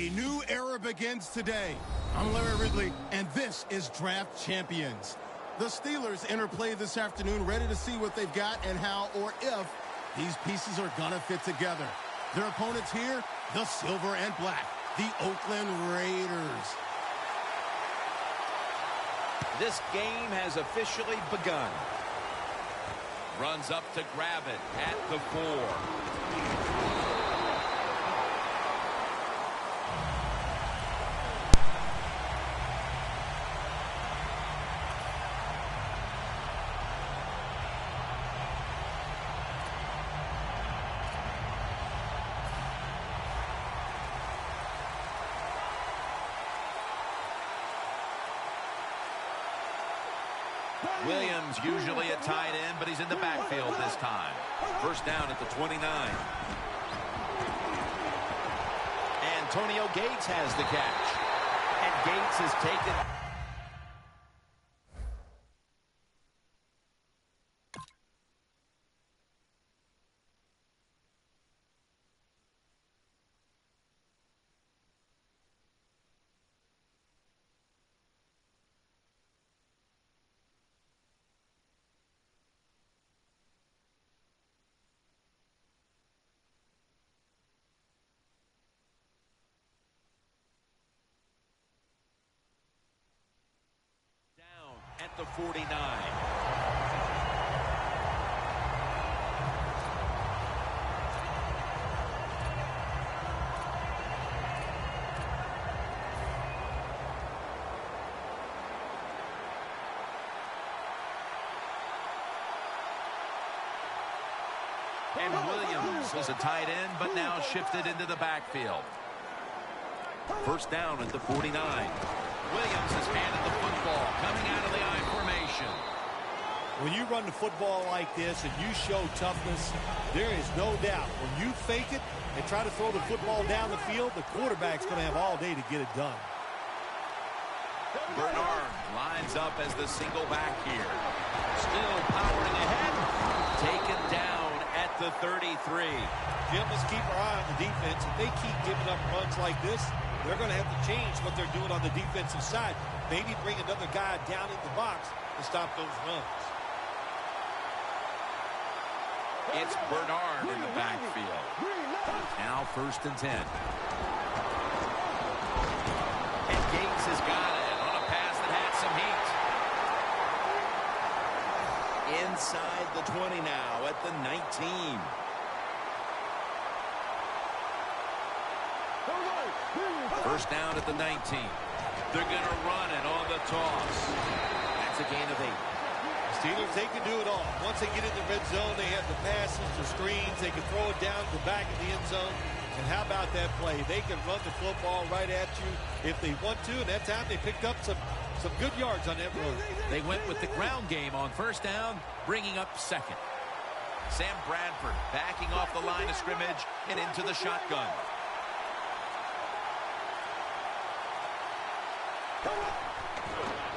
A new era begins today. I'm Larry Ridley, and this is Draft Champions. The Steelers enter play this afternoon, ready to see what they've got and how or if these pieces are going to fit together. Their opponents here, the silver and black, the Oakland Raiders. This game has officially begun. Runs up to grab it at the 4. Williams usually a tight end, but he's in the backfield this time. First down at the 29. Antonio Gates has the catch. And Gates has taken... at the 49. And Williams is a tight end, but now shifted into the backfield. First down at the 49. Williams has handed the football coming out of the I formation. When you run the football like this and you show toughness, there is no doubt when you fake it and try to throw the football down the field, the quarterback's going to have all day to get it done. Bernard lines up as the single back here. Still powering ahead. Taken down at the 33. Jim, let's keep our eye on the defense. If they keep giving up runs like this, they're going to have to change what they're doing on the defensive side. Maybe bring another guy down in the box to stop those runs. It's Bernard in the backfield. Now first and 10. And Gates has got it on a pass that had some heat. Inside the 20 now at the 19. First down at the 19. They're going to run it on the toss. That's a gain of 8. Steelers, they can do it all. Once they get in the red zone, they have the passes, the screens. They can throw it down the back of the end zone. And how about that play? They can run the football right at you if they want to. And that time they picked up some good yards on that run. They went with the ground game on first down, bringing up second. Sam Bradford backing off the line of scrimmage and into the shotgun.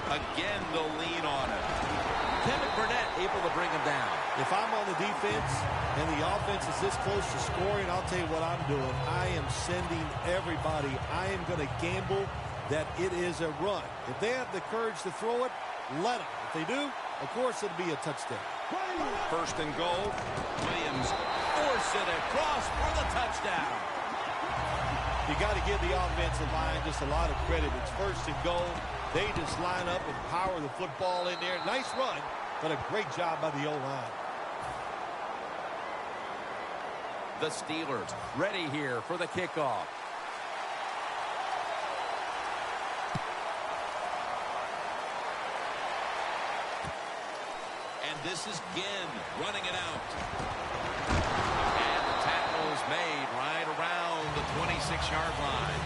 Again, they'll lean on it. Kevin Burnett able to bring him down. If I'm on the defense and the offense is this close to scoring, I'll tell you what I'm doing. I am sending everybody. I am going to gamble that it is a run. If they have the courage to throw it, let them. If they do, of course it'll be a touchdown. First and goal. Williams force it across for the touchdown. You got to give the offensive line just a lot of credit. It's first and goal. They just line up and power the football in there. Nice run, but a great job by the O-line. The Steelers ready here for the kickoff. And this is Ginn running it out. And the tackle is made right around the 26-yard line.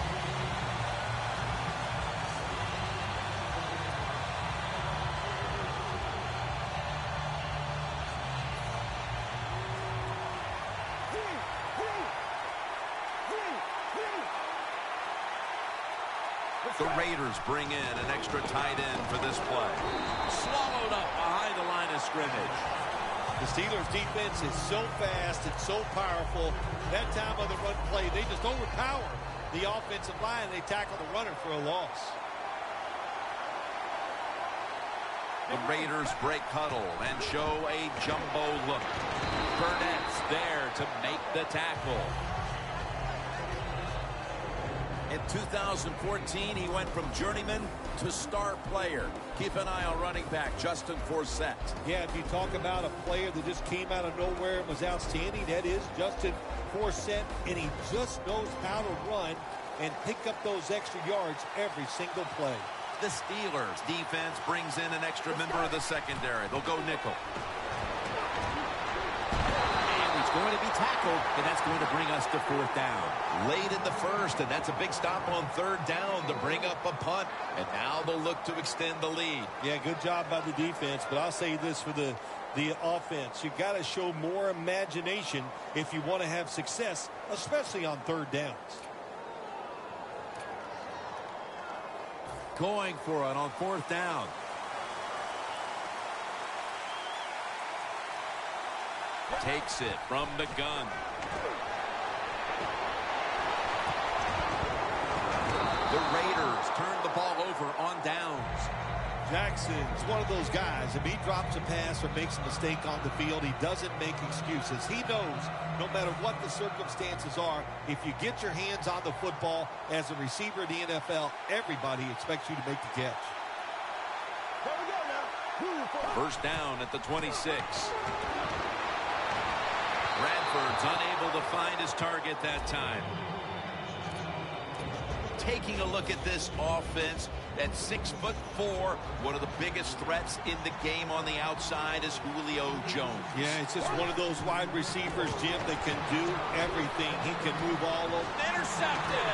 The Raiders bring in an extra tight end for this play. Swallowed up behind the line of scrimmage. The Steelers' defense is so fast and so powerful. That time on the run play, they just overpower the offensive line. They tackle the runner for a loss. The Raiders break huddle and show a jumbo look. Burnett's there to make the tackle. In 2014, he went from journeyman to star player. Keep an eye on running back Justin Forsett. Yeah, if you talk about a player that just came out of nowhere and was outstanding, that is Justin Forsett, and he just knows how to run and pick up those extra yards every single play. The Steelers defense brings in an extra member of the secondary. They'll go nickel. And he's going to be tackled, and that's going to bring us to 4th down. Late in the first, and that's a big stop on 3rd down to bring up a punt. And now they'll look to extend the lead. Yeah, good job by the defense, but I'll say this for the offense. You've got to show more imagination if you want to have success, especially on 3rd downs. Going for it on 4th down. Takes it from the gun. The Raiders turn the ball over on downs. Jackson's one of those guys. If he drops a pass or makes a mistake on the field, he doesn't make excuses. He knows no matter what the circumstances are, if you get your hands on the football as a receiver in the NFL, everybody expects you to make the catch. 1st down at the 26. Bradford's unable to find his target that time. Taking a look at this offense, at 6'4", one of the biggest threats in the game on the outside is Julio Jones. Yeah, it's just one of those wide receivers, Jim, that can do everything. He can move all over. Intercepted!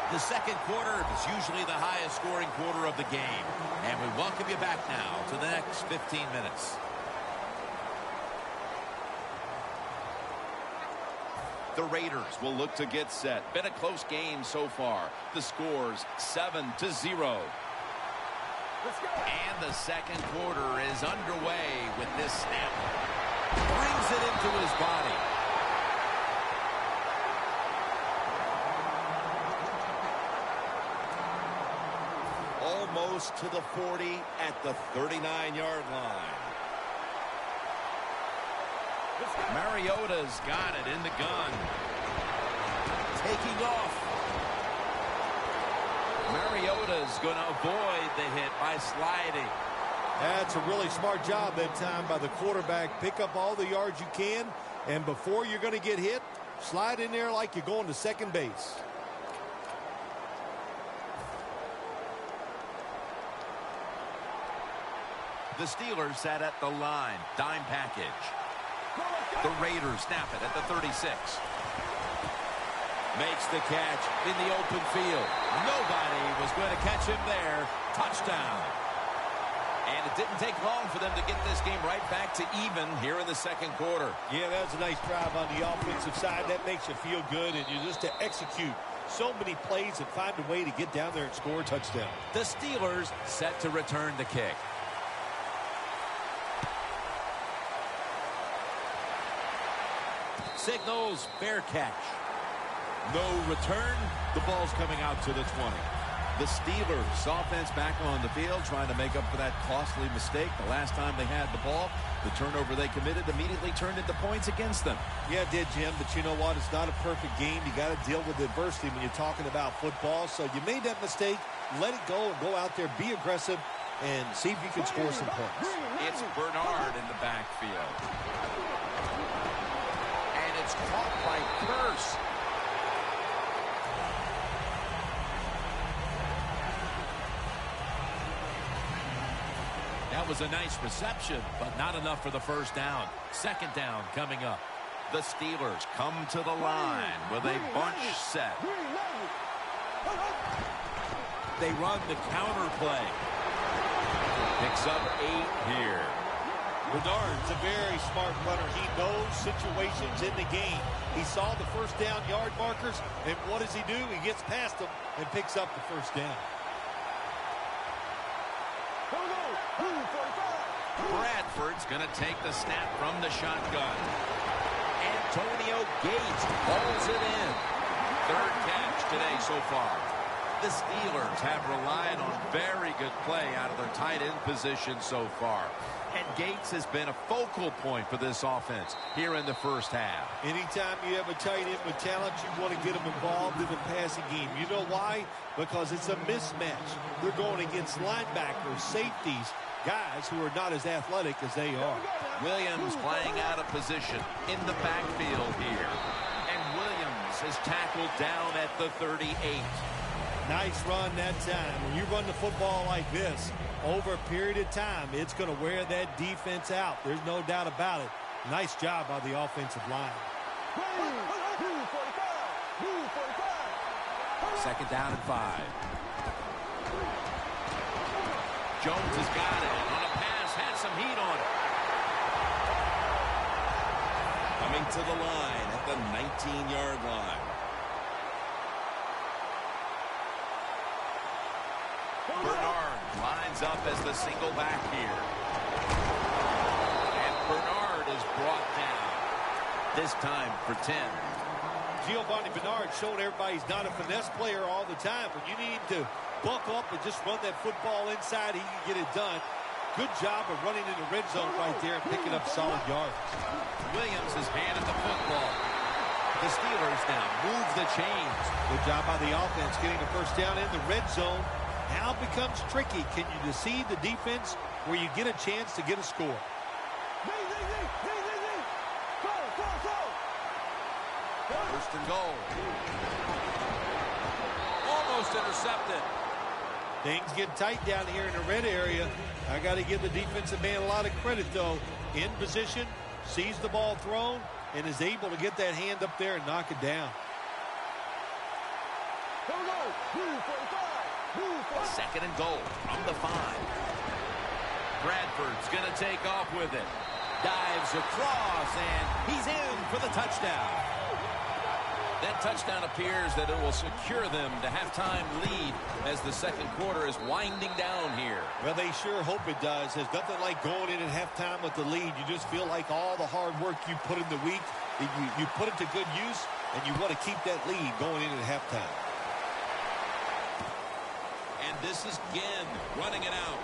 The second quarter is usually the highest scoring quarter of the game. And we welcome you back now to the next 15 minutes. The Raiders will look to get set. Been a close game so far. The score's 7-0. And the second quarter is underway with this snap. Brings it into his body. Almost to the 40 at the 39-yard line. Mariota's got it in the gun. Taking off. Mariota's going to avoid the hit by sliding. That's a really smart job that time by the quarterback. Pick up all the yards you can, and before you're going to get hit, slide in there like you're going to second base. The Steelers sat at the line. Dime package. The Raiders snap it at the 36. Makes the catch in the open field. Nobody was going to catch him there. Touchdown. And it didn't take long for them to get this game right back to even here in the second quarter. Yeah, that was a nice drive on the offensive side. That makes you feel good, and you just to execute so many plays and find a way to get down there and score a touchdown. The Steelers set to return the kick. Signals fair catch. No return. The ball's coming out to the 20. The Steelers offense back on the field trying to make up for that costly mistake. The last time they had the ball, the turnover they committed immediately turned into points against them. Yeah, it did, Jim, but you know what? It's not a perfect game. You got to deal with adversity when you're talking about football. So you made that mistake. Let it go and go out there, be aggressive, and see if you can score some points. It's Bernard in the backfield. It's caught by Curse. That was a nice reception, but not enough for the 1st down. 2nd down coming up. The Steelers come to the line with a bunch set. They run the counter play. Picks up 8 here. Bernard's a very smart runner. He knows situations in the game. He saw the 1st down yard markers, and what does he do? He gets past them and picks up the 1st down. Bradford's going to take the snap from the shotgun. Antonio Gates hauls it in. Third catch today so far. The Steelers have relied on very good play out of their tight end position so far. And Gates has been a focal point for this offense here in the first half. Anytime you have a tight end with talent, you want to get them involved in the passing game. You know why? Because it's a mismatch. They're going against linebackers, safeties, guys who are not as athletic as they are. Williams playing out of position in the backfield here. And Williams is tackled down at the 38. Nice run that time. When you run the football like this, over a period of time, it's going to wear that defense out. There's no doubt about it. Nice job by the offensive line. Second down and 5. Jones has got it. On a pass, had some heat on it. Coming to the line at the 19-yard line. Bernard lines up as the single back here. And Bernard is brought down. This time for 10. Giovanni Bernard showing everybody he's not a finesse player all the time. When you need to buck up and just run that football inside, he can get it done. Good job of running in the red zone right there and picking up solid yards. Williams has handed the football. The Steelers now move the chains. Good job by the offense getting the first down in the red zone. Now it becomes tricky. Can you deceive the defense where you get a chance to get a score? First and goal. Almost intercepted. Things get tight down here in the red area. I got to give the defensive man a lot of credit, though. In position, sees the ball thrown, and is able to get that hand up there and knock it down. Second and goal from the 5. Bradford's going to take off with it. Dives across, and he's in for the touchdown. That touchdown appears that it will secure them to halftime lead as the second quarter is winding down here. Well, they sure hope it does. There's nothing like going in at halftime with the lead. You just feel like all the hard work you put in the week, you put it to good use, and you want to keep that lead going in at halftime. And this is Ginn running it out.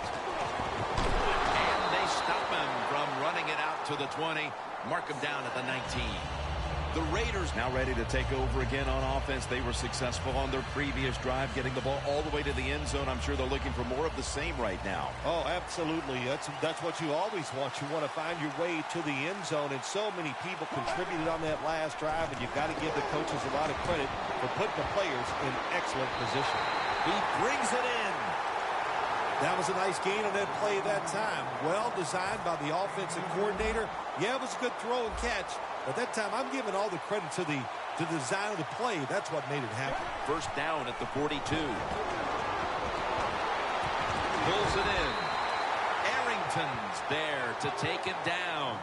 And they stop him from running it out to the 20. Mark him down at the 19. The Raiders now ready to take over again on offense. They were successful on their previous drive, getting the ball all the way to the end zone. I'm sure they're looking for more of the same right now. Oh, absolutely. That's what you always want. You want to find your way to the end zone, and so many people contributed on that last drive, and you've got to give the coaches a lot of credit for putting the players in excellent position. He brings it in. That was a nice gain on that play that time. Well designed by the offensive coordinator. Yeah, it was a good throw and catch. But that time, I'm giving all the credit to the design of the play. That's what made it happen. First down at the 42. Pulls it in. Arrington's there to take it down.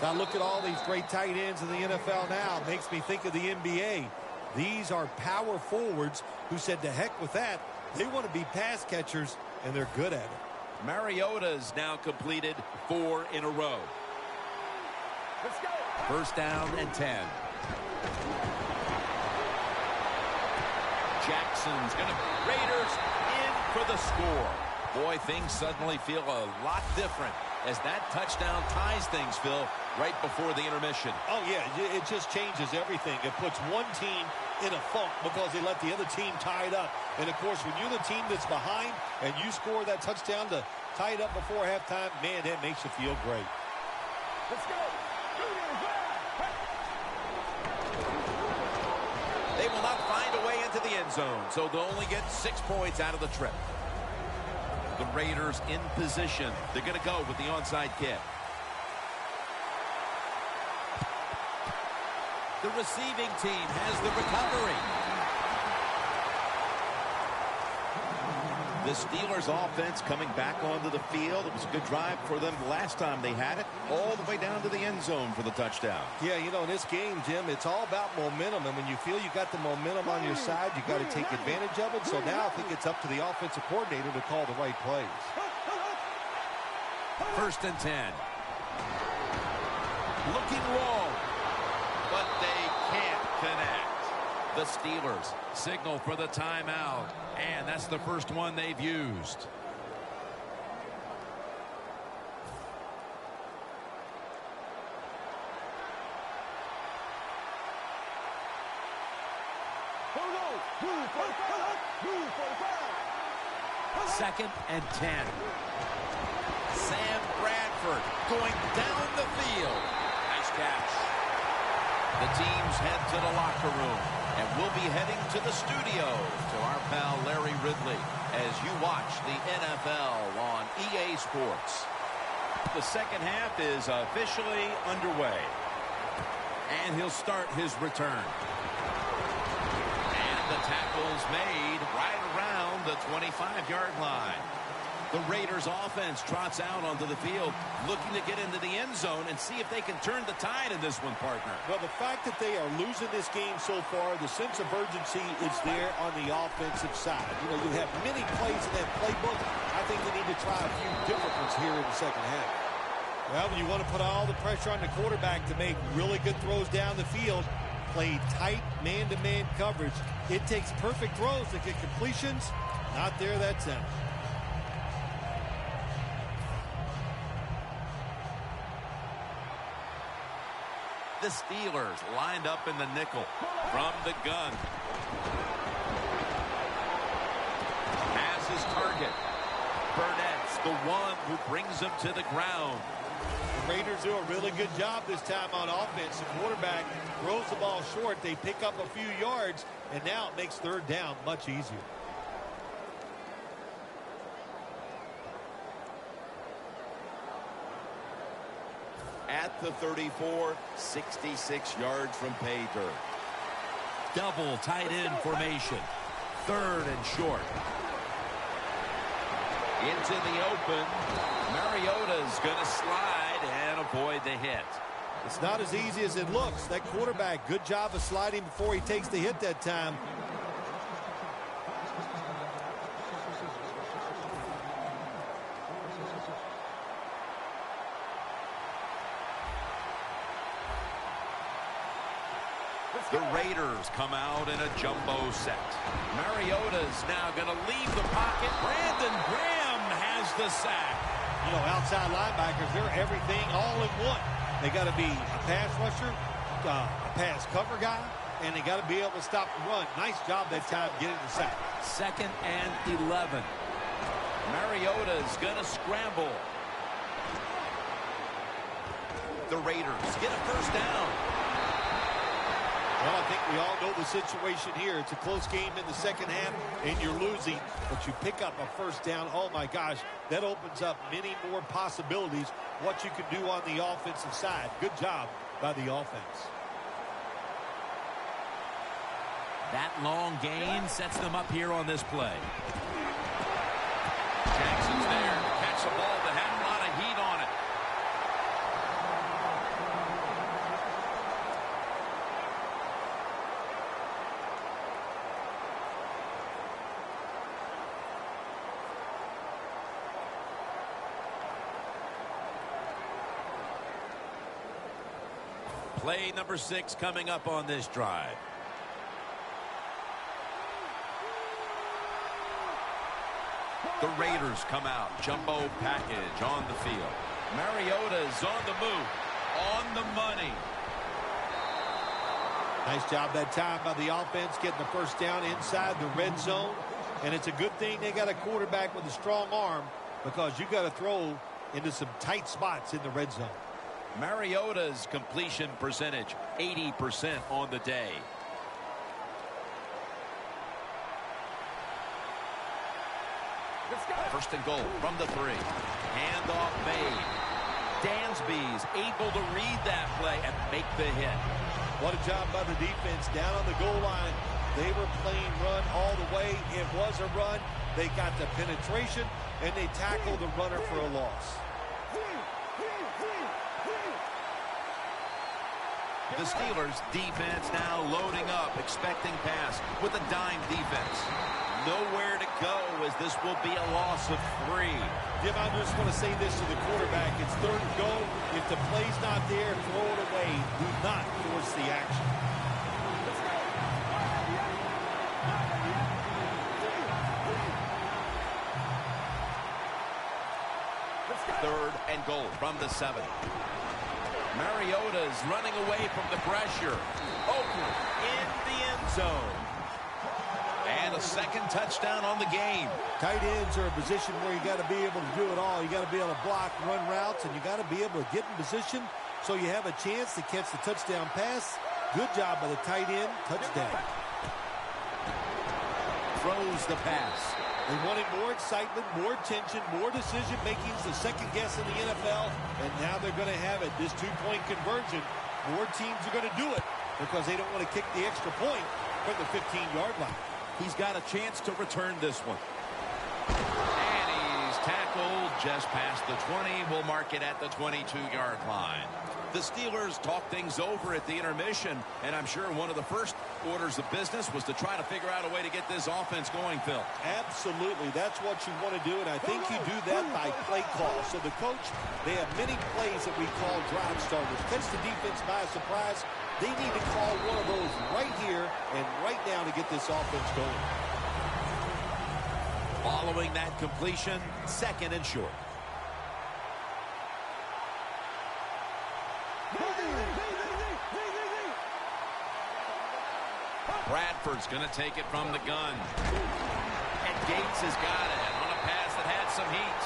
So I look at all these great tight ends in the NFL now. It makes me think of the NBA. These are power forwards who said, to heck with that. They want to be pass catchers, and they're good at it. Mariota's now completed 4 in a row. Let's go. First down and 10. Jackson's going to... Raiders in for the score. Boy, things suddenly feel a lot different as that touchdown ties things, Phil, right before the intermission. Oh, yeah, it just changes everything. It puts one team in a funk because they let the other team tie it up. And, of course, when you're the team that's behind and you score that touchdown to tie it up before halftime, man, that makes you feel great. Let's go. They will not find a way into the end zone, so they'll only get 6 points out of the trip. The Raiders in position. They're going to go with the onside kick. The receiving team has the recovery. The Steelers offense coming back onto the field. It was a good drive for them last time they had it, all the way down to the end zone for the touchdown. Yeah, you know, in this game, Jim, it's all about momentum. And when you feel you got the momentum on your side, you got to take advantage of it. So now I think it's up to the offensive coordinator to call the right plays. 1st and 10. Looking long, but they can't connect. The Steelers signal for the timeout, and that's the first one they've used. Second and 10. Sam Bradford going down the field. Nice catch. The teams head to the locker room, and we'll be heading to the studio to our pal Larry Ridley as you watch the NFL on EA Sports. The second half is officially underway, and he'll start his return. The tackle's made right around the 25-yard line. The Raiders offense trots out onto the field, looking to get into the end zone and see if they can turn the tide in this one, partner. Well, the fact that they are losing this game so far, the sense of urgency is there on the offensive side. You know, you have many plays in that playbook. I think they need to try a few different ones here in the second half. Well, you want to put all the pressure on the quarterback to make really good throws down the field. Play tight man-to-man coverage. It takes perfect throws to get completions. Not there, that's it. The Steelers lined up in the nickel from the gun. Has his target. Burnett's the one who brings him to the ground. The Raiders do a really good job this time on offense. The quarterback throws the ball short. They pick up a few yards, and now it makes third down much easier. At the 34, 66 yards from pay dirt. Double tight end formation. 3rd and short. Into the open. Mariota's going to slide and avoid the hit. It's not as easy as it looks. That quarterback, good job of sliding before he takes the hit that time. The Raiders come out in a jumbo set. Mariota's now going to leave the pocket. Brandon Graham has the sack. You know, outside linebackers, they're everything all in one. They got to be a pass rusher, a pass cover guy, and they got to be able to stop the run. Nice job that time getting the sack. 2nd and 11. Mariota's going to scramble. The Raiders get a first down. Well, I think we all know the situation here. It's a close game in the second half, and you're losing, but you pick up a first down. Oh, my gosh, that opens up many more possibilities, what you can do on the offensive side. Good job by the offense. That long gain sets them up here on this play. Jackson's there to catch a ball that had a lot of heat on it. Play number 6 coming up on this drive. The Raiders come out. Jumbo package on the field. Mariota's on the move. On the money. Nice job that time by the offense getting the first down inside the red zone. And it's a good thing they got a quarterback with a strong arm, because you got to throw into some tight spots in the red zone. Mariota's completion percentage, 80% on the day. First and goal from the 3. Handoff made. Dansby's able to read that play and make the hit. What a job by the defense down on the goal line. They were playing run all the way. It was a run. They got the penetration, and they tackled the runner for a loss. The Steelers defense now loading up, expecting pass with a dime defense. nowhere to go as this will be a loss of 3. Jim, I just want to say this to the quarterback. It's 3rd and go. If the play's not there, throw it away. Do not force the action. Third and goal from the 7. Mariota's running away from the pressure. Oakland in the end zone. And a second touchdown on the game. Tight ends are a position where you got to be able to do it all. You got to be able to block, run routes, and you got to be able to get in position so you have a chance to catch the touchdown pass. Good job by the tight end. Touchdown. Throws the pass. They wanted more excitement, more tension, more decision-making. It's the second guess in the NFL, and now they're going to have it. This two-point conversion, more teams are going to do it because they don't want to kick the extra point from the 15-yard line. He's got a chance to return this one. And he's tackled just past the 20. We'll mark it at the 22-yard line. The Steelers talked things over at the intermission, and I'm sure one of the first orders of business was to try to figure out a way to get this offense going, Phil. Absolutely. That's what you want to do, and I think you do that by play call. So the coach, they have many plays that we call drive starters. Catch the defense by surprise. They need to call one of those right here and right now to get this offense going. Following that completion, 2nd and short. Bradford's going to take it from the gun. And Gates has got it on a pass that had some heat.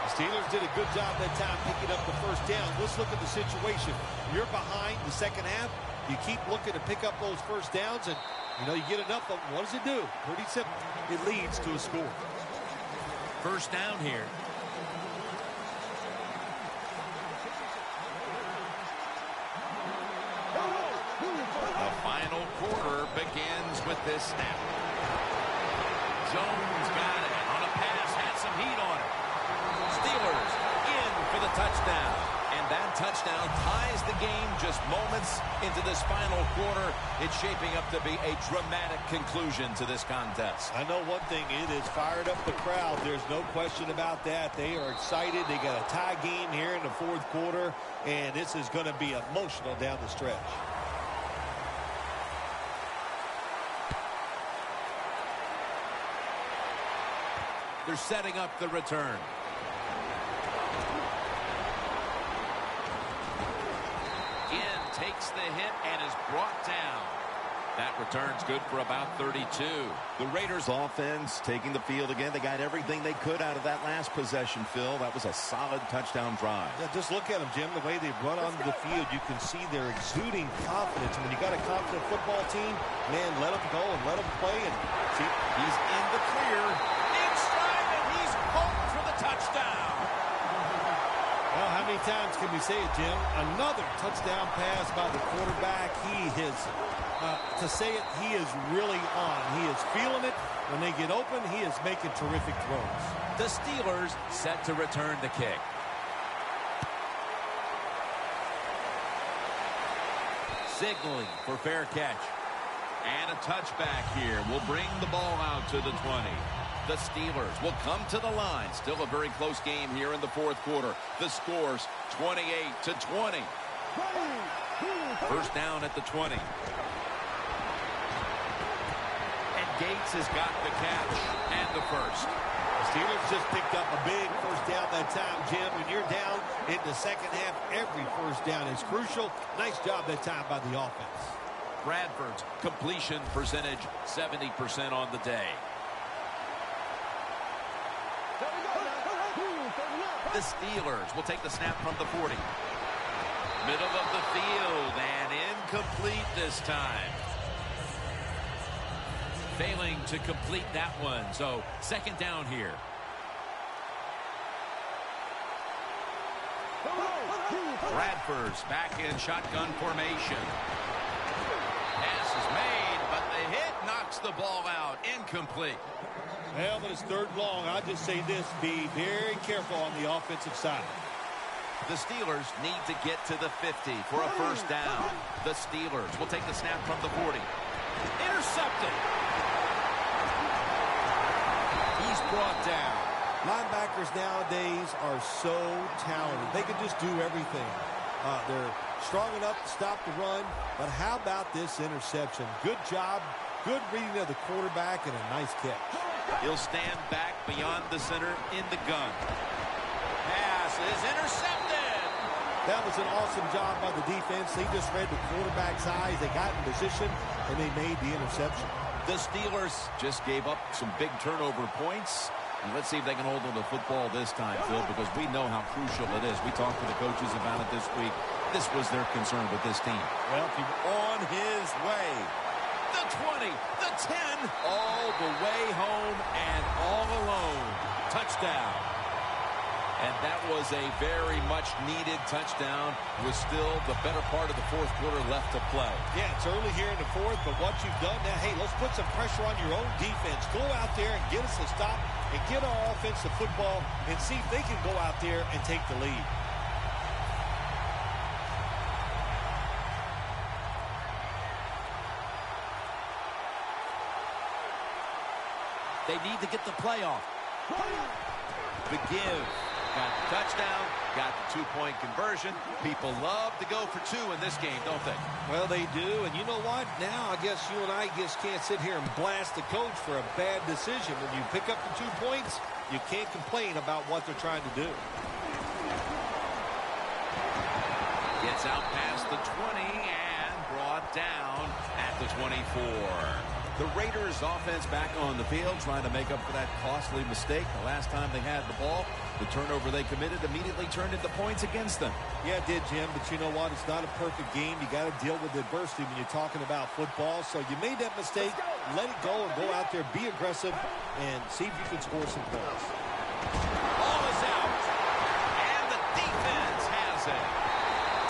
The Steelers did a good job that time picking up the first down. Let's look at the situation. You're behind the second half. You keep looking to pick up those first downs, and, you get enough of them. What does it do? Pretty simple. It leads to a score. First down here. The final quarter begins with this snap. Jones got it on a pass, had some heat on it. Steelers in for the touchdown. And that touchdown ties the game just moments into this final quarter. It's shaping up to be a dramatic conclusion to this contest. I know one thing, it has fired up the crowd. There's no question about that. They are excited. They got a tie game here in the 4th quarter, and this is going to be emotional down the stretch. They're setting up the return. Ginn takes the hit and is brought down. That return's good for about 32. The Raiders offense taking the field again. They got everything they could out of that last possession, Phil. That was a solid touchdown drive. Yeah, just look at them, Jim. The way they run onto the field, you can see they're exuding confidence. When you got a confident football team, man, let them go and let them play. And see, he's in the clear. In stride, and he's home for the touchdown. Well, how many times can we say it, Jim? Another touchdown pass by the quarterback. He is, to say it, he is really on. He is feeling it. When they get open, he is making terrific throws. The Steelers set to return the kick. Signaling for fair catch. And a touchback here will bring the ball out to the 20. The Steelers will come to the line. Still a very close game here in the 4th quarter. The score's 28-20. First down at the 20. And Gates has got the catch and the first. The Steelers just picked up a big first down that time, Jim. When you're down in the second half, every first down is crucial. Nice job that time by the offense. Bradford's completion percentage 70% on the day. The Steelers will take the snap from the 40. Middle of the field and incomplete this time. Failing to complete that one, so second down here. Bradford's back in shotgun formation. Pass is made, but the hit knocks the ball out. Incomplete. Well, but it's 3rd long. I'll just say this, be very careful on the offensive side. The Steelers need to get to the 50 for a first down. The Steelers will take the snap from the 40. Intercepted. down. Linebackers nowadays are so talented. They can just do everything. They're strong enough to stop the run, but how about this interception? Good job, good reading of the quarterback, and a nice catch. He'll stand back beyond the center in the gun. Pass is intercepted. That was an awesome job by the defense. They just read the quarterback's eyes. They got in position, and they made the interception. The Steelers just gave up some big turnover points. And let's see if they can hold on to the football this time, Phil, because we know how crucial it is. We talked to the coaches about it this week. This was their concern with this team. Well, he's on his way. The 20, the 10, all the way home and all alone. Touchdown. And that was a very much needed touchdown with still the better part of the fourth quarter left to play. Yeah, it's early here in the fourth, but what you've done now, hey, let's put some pressure on your own defense. Go out there and get us a stop and get our offense the football and see if they can go out there and take the lead. They need to get the playoff. The give. Got the touchdown, got the two-point conversion. People love to go for two in this game, don't they? Well, they do, and you know what? Now I guess you and I just can't sit here and blast the coach for a bad decision. When you pick up the 2 points, you can't complain about what they're trying to do. Gets out past the 20 and brought down at the 24. The Raiders offense back on the field trying to make up for that costly mistake. The last time they had the ball, the turnover they committed immediately turned into points against them. Yeah, it did, Jim, but you know what? It's not a perfect game. You got to deal with adversity when you're talking about football. So you made that mistake, let it go and go out there, be aggressive, and see if you can score some points. Ball is out, and the defense has it.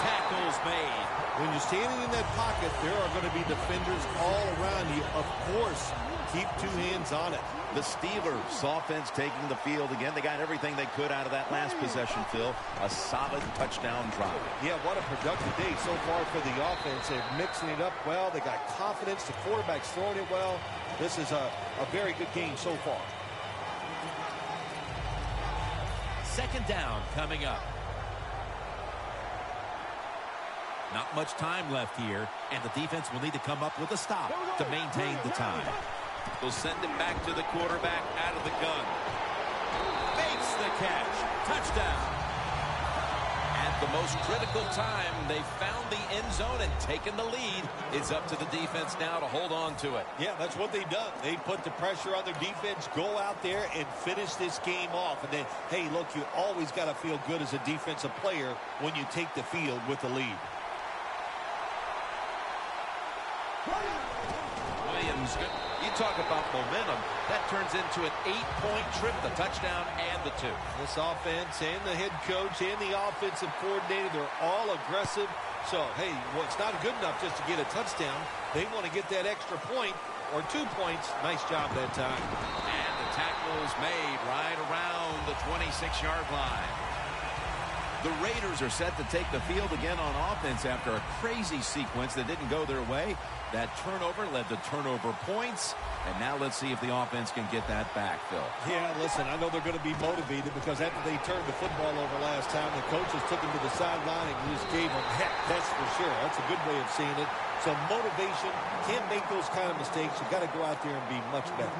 Tackles made. When you're standing in that pocket, there are going to be defenders all around you. Of course, keep 2 hands on it. The Steelers offense taking the field again. They got everything they could out of that last possession, Phil. A solid touchdown drive. Yeah, what a productive day so far for the offense. They're mixing it up well. They got confidence. The quarterback's throwing it well. This is a very good game so far. Second down coming up. Not much time left here, and the defense will need to come up with a stop to maintain the time. They'll send it back to the quarterback out of the gun. Fakes the catch. Touchdown. At the most critical time, they found the end zone and taken the lead. It's up to the defense now to hold on to it. Yeah, that's what they've done. They put the pressure on their defense, go out there and finish this game off. And then, hey, look, you always got to feel good as a defensive player when you take the field with the lead. Williams, you talk about momentum. That turns into an 8-point trip, the touchdown and the 2. This offense and the head coach and the offensive coordinator, they're all aggressive. So, hey, well, it's not good enough just to get a touchdown. They want to get that extra point or 2 points. Nice job that time. And the tackle is made right around the 26-yard line. The Raiders are set to take the field again on offense after a crazy sequence that didn't go their way. That turnover led to turnover points. And now let's see if the offense can get that back, Phil. Yeah, listen, I know they're going to be motivated because after they turned the football over last time, the coaches took them to the sideline and just gave them heck. That's for sure. That's a good way of seeing it. So motivation, can't make those kind of mistakes. You've got to go out there and be much better.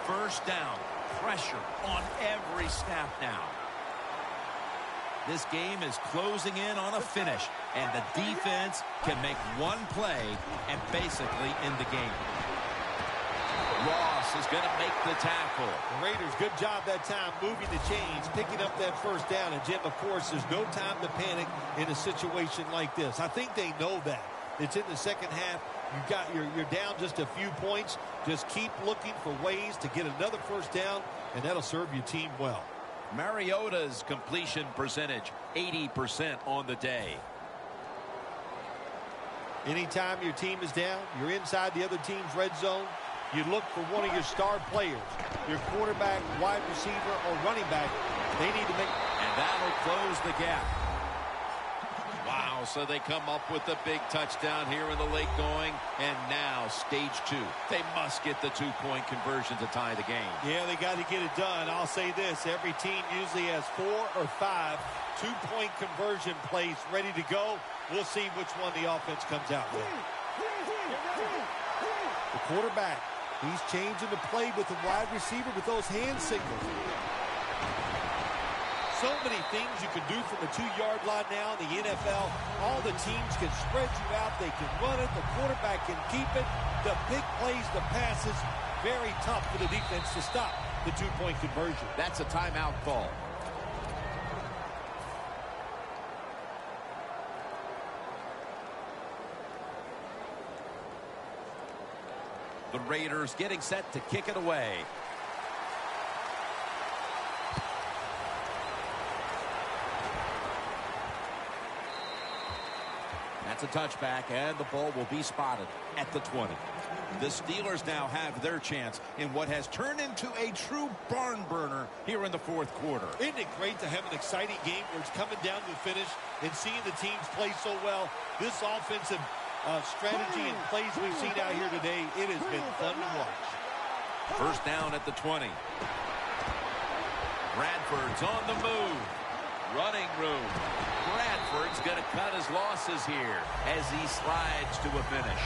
First down, pressure on every snap now. This game is closing in on a finish, and the defense can make one play and basically end the game. Ross is going to make the tackle. The Raiders, good job that time moving the chains, picking up that first down. And, Jim, of course, there's no time to panic in a situation like this. I think they know that. It's in the second half. You're down just a few points. Just keep looking for ways to get another first down, and that'll serve your team well. Mariota's completion percentage, 80% on the day. Anytime your team is down, you're inside the other team's red zone, you look for one of your star players, your quarterback, wide receiver, or running back. They need to make... And that'll close the gap. Wow, now, so they come up with a big touchdown here in the late going. And now stage 2. They must get the 2-point conversion to tie the game. Yeah, they got to get it done. I'll say this. Every team usually has 4 or 5 2-point conversion plays ready to go. We'll see which one the offense comes out with. The quarterback, he's changing the play with the wide receiver with those hand signals. So many things you can do from the 2-yard line now in the NFL. All the teams can spread you out. They can run it. The quarterback can keep it. The big plays, the passes, very tough for the defense to stop the 2-point conversion. That's a timeout call. The Raiders getting set to kick it away. That's a touchback, and the ball will be spotted at the 20. The Steelers now have their chance in what has turned into a true barn burner here in the fourth quarter. Isn't it great to have an exciting game where it's coming down to the finish and seeing the teams play so well? This offensive strategy and plays we've seen out here today, it has been fun to watch. First down at the 20. Bradford's on the move. Running room. Bradford's going to cut his losses here as he slides to a finish.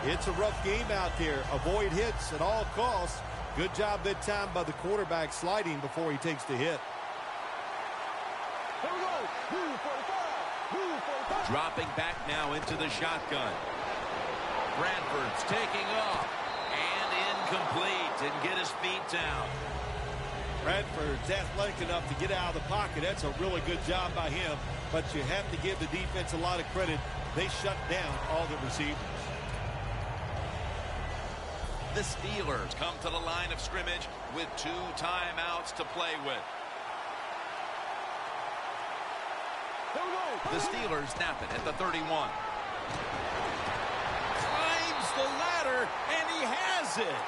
It's a rough game out there. Avoid hits at all costs. Good job that time by the quarterback sliding before he takes the hit. Dropping back now into the shotgun. Bradford's taking off. And incomplete. Didn't get his feet down. Bradford's athletic enough to get out of the pocket. That's a really good job by him. But you have to give the defense a lot of credit. They shut down all the receivers. The Steelers come to the line of scrimmage with 2 timeouts to play with. The Steelers snap it at the 31. Climbs the ladder, and he has it.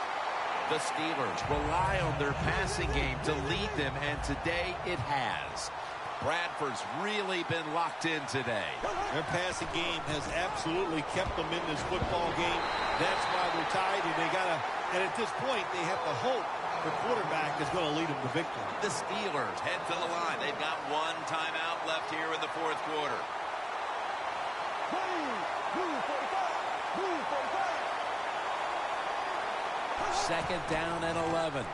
The Steelers rely on their passing game to lead them, and today it has. Bradford's really been locked in today. Their passing game has absolutely kept them in this football game. That's why they're tied, and at this point, they have to hope the quarterback is going to lead them to victory. The Steelers head to the line. They've got 1 timeout left here in the fourth quarter. Second down and 11.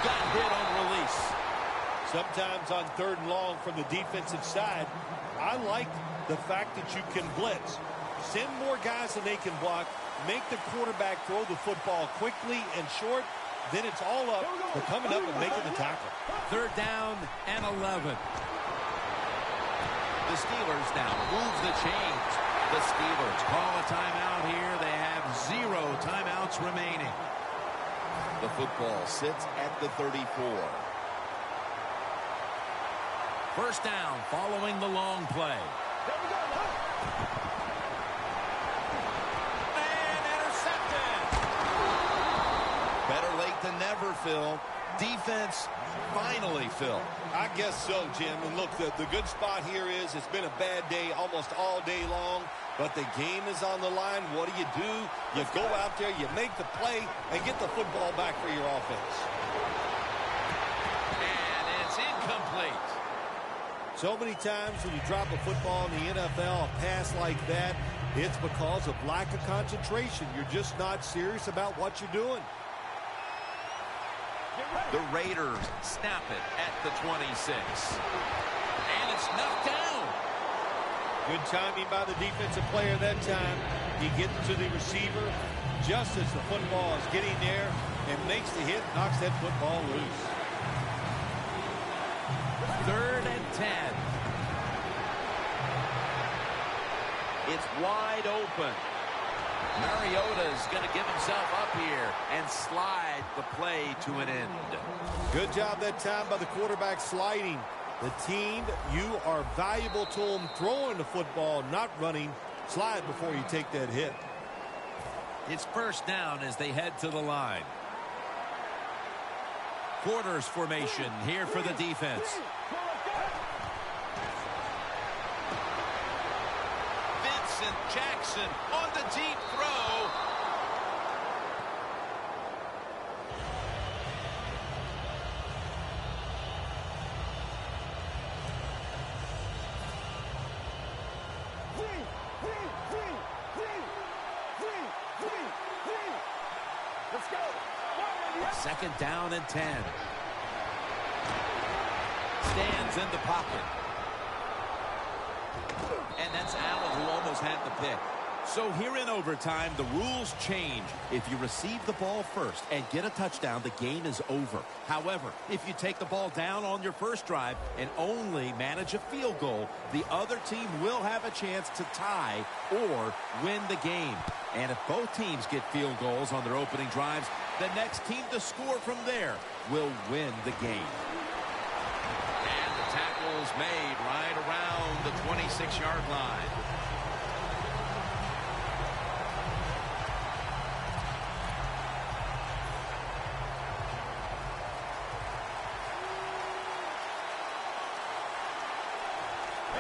Got hit on release. Sometimes on 3rd and long from the defensive side, I like the fact that you can blitz. Send more guys than they can block. Make the quarterback throw the football quickly and short. Then it's all up to coming up and making the tackle. 3rd down and 11. The Steelers now move the chains. The Steelers call a timeout here. They have 0 timeouts remaining. The football sits at the 34. First down following the long play. And intercepted. Better late than never, Phil. Defense finally, Phil. I guess so, Jim. And look, the good spot here is it's been a bad day almost all day long, but the game is on the line. What do? You go out there, you make the play, and get the football back for your offense. And it's incomplete. So many times when you drop a football in the NFL, a pass like that, it's because of lack of concentration. You're just not serious about what you're doing. The Raiders snap it at the 26. And it's knocked down. Good timing by the defensive player that time. He gets to the receiver just as the football is getting there and makes the hit, knocks that football loose. 3rd and 10. It's wide open. Mariota's going to give himself up here and slide the play to an end. Good job that time by the quarterback sliding. The team, you are valuable to them throwing the football, not running. Slide before you take that hit. It's first down as they head to the line. Quarters formation here for the defense. Jackson on the deep throw. Let's go. Second down and 10. Stands in the pocket. And that's Allen who almost had the pick. So here in overtime, the rules change. If you receive the ball first and get a touchdown, the game is over. However, if you take the ball down on your first drive and only manage a field goal, the other team will have a chance to tie or win the game. And if both teams get field goals on their opening drives, the next team to score from there will win the game. And the tackle's made right around the 26-yard line.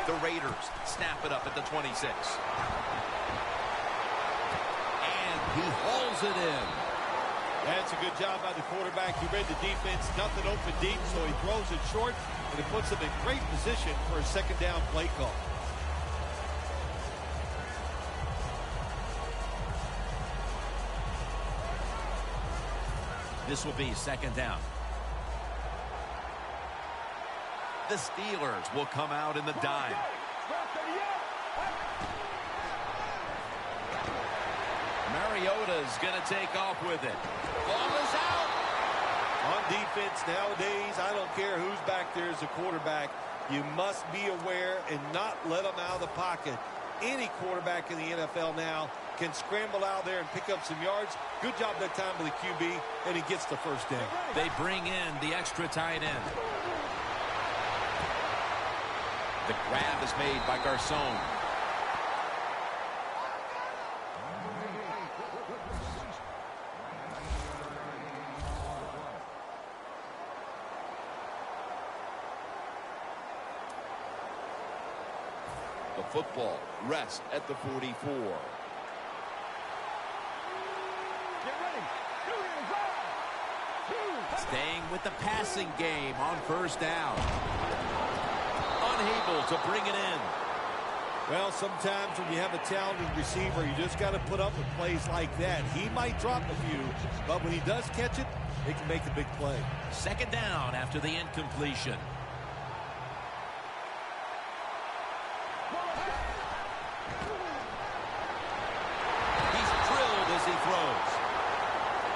The Raiders snap it up at the 26. And he hauls it in. That's a good job by the quarterback. He read the defense, nothing open deep, so he throws it short, and it puts him in great position for a second down play call. This will be second down. The Steelers will come out in the dime. Mariota's going to take off with it. Ball is out. On defense nowadays, I don't care who's back there as a quarterback. You must be aware and not let them out of the pocket. Any quarterback in the NFL now can scramble out there and pick up some yards. Good job that time by the QB, and he gets the first down. They bring in the extra tight end. The grab is made by Garcon. The football rests at the 44. Staying with the passing game on first down. Unable to bring it in. Well, sometimes when you have a talented receiver, you just got to put up with plays like that. He might drop a few, but when he does catch it, he can make the big play. Second down after the incompletion. He's drilled as he throws.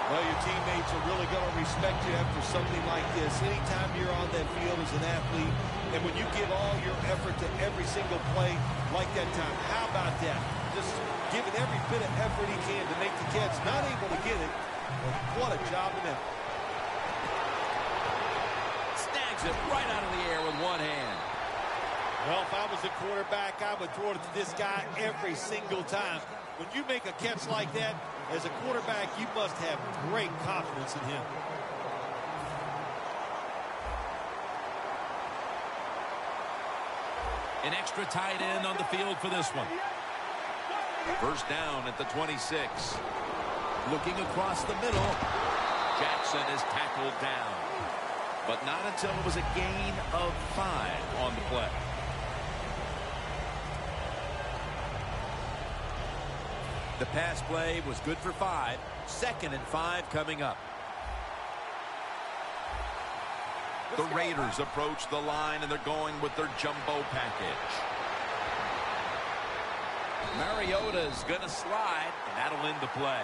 Well, your teammates are really going to respect you after something like this. Anytime you're on that field as an athlete, and when you give all your effort to every single play like that time, how about that? Just giving every bit of effort he can to make the catch. Not able to get it, but what a job in that. Snags it right out of the air with one hand. Well, if I was a quarterback, I would throw it to this guy every single time. When you make a catch like that, as a quarterback, you must have great confidence in him. An extra tight end on the field for this one. First down at the 26. Looking across the middle. Jackson is tackled down. But not until it was a gain of 5 on the play. The pass play was good for 5. Second and 5 coming up. The Raiders approach the line, and they're going with their jumbo package. Mariota's going to slide, and that'll end the play.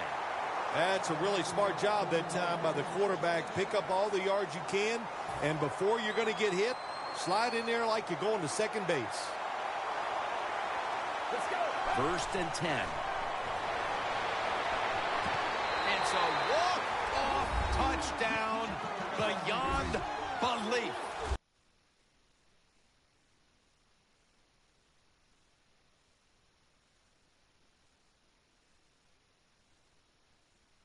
That's a really smart job that time by the quarterback. Pick up all the yards you can, and before you're going to get hit, slide in there like you're going to second base. Let's go. First and 10. It's a walk-off touchdown beyond belief.